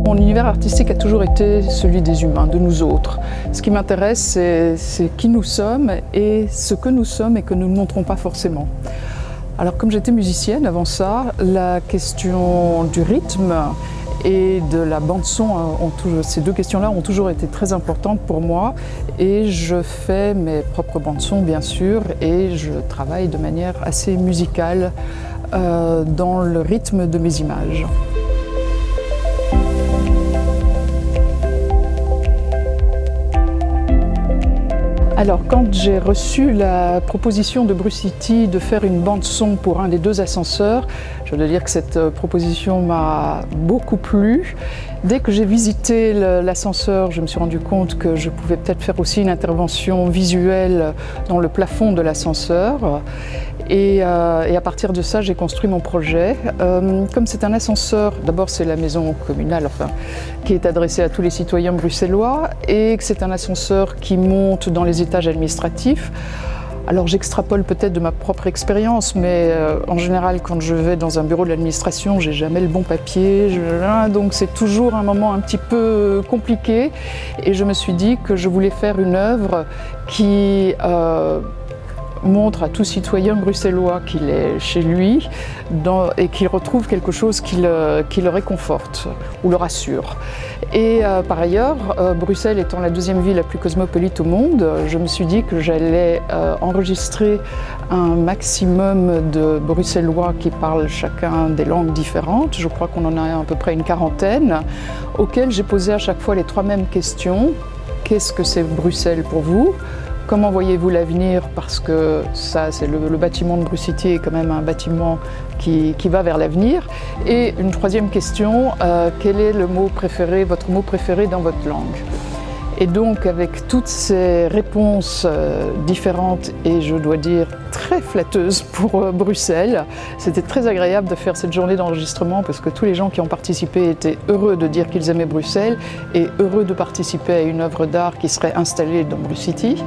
Mon univers artistique a toujours été celui des humains, de nous autres. Ce qui m'intéresse, c'est qui nous sommes et ce que nous sommes et que nous ne montrons pas forcément. Alors comme j'étais musicienne avant ça, la question du rythme et de la bande-son, ces deux questions-là ont toujours été très importantes pour moi et je fais mes propres bandes-son bien sûr et je travaille de manière assez musicale dans le rythme de mes images. Alors, quand j'ai reçu la proposition de Brucity de faire une bande-son pour un des deux ascenseurs, je dois dire que cette proposition m'a beaucoup plu. Dès que j'ai visité l'ascenseur, je me suis rendu compte que je pouvais peut-être faire aussi une intervention visuelle dans le plafond de l'ascenseur. Et à partir de ça, j'ai construit mon projet. Comme c'est un ascenseur, d'abord c'est la maison communale, qui est adressée à tous les citoyens bruxellois, et que c'est un ascenseur qui monte dans les étages administratifs. Alors j'extrapole peut-être de ma propre expérience, mais en général quand je vais dans un bureau de l'administration, j'ai jamais le bon papier, donc c'est toujours un moment un petit peu compliqué. Et je me suis dit que je voulais faire une œuvre qui montre à tout citoyen bruxellois qu'il est chez lui et qu'il retrouve quelque chose qui le réconforte ou le rassure. Et par ailleurs, Bruxelles étant la deuxième ville la plus cosmopolite au monde, je me suis dit que j'allais enregistrer un maximum de Bruxellois qui parlent chacun des langues différentes. Je crois qu'on en a à peu près une quarantaine, auxquels j'ai posé à chaque fois les trois mêmes questions. Qu'est-ce que c'est Bruxelles pour vous ? Comment voyez-vous l'avenir? Parce que ça, c'est le bâtiment de Brucity est quand même un bâtiment qui va vers l'avenir. Et une troisième question, quel est le mot préféré, votre mot préféré dans votre langue? Et donc, avec toutes ces réponses différentes et je dois dire très flatteuses pour Bruxelles, c'était très agréable de faire cette journée d'enregistrement parce que tous les gens qui ont participé étaient heureux de dire qu'ils aimaient Bruxelles et heureux de participer à une œuvre d'art qui serait installée dans Brucity.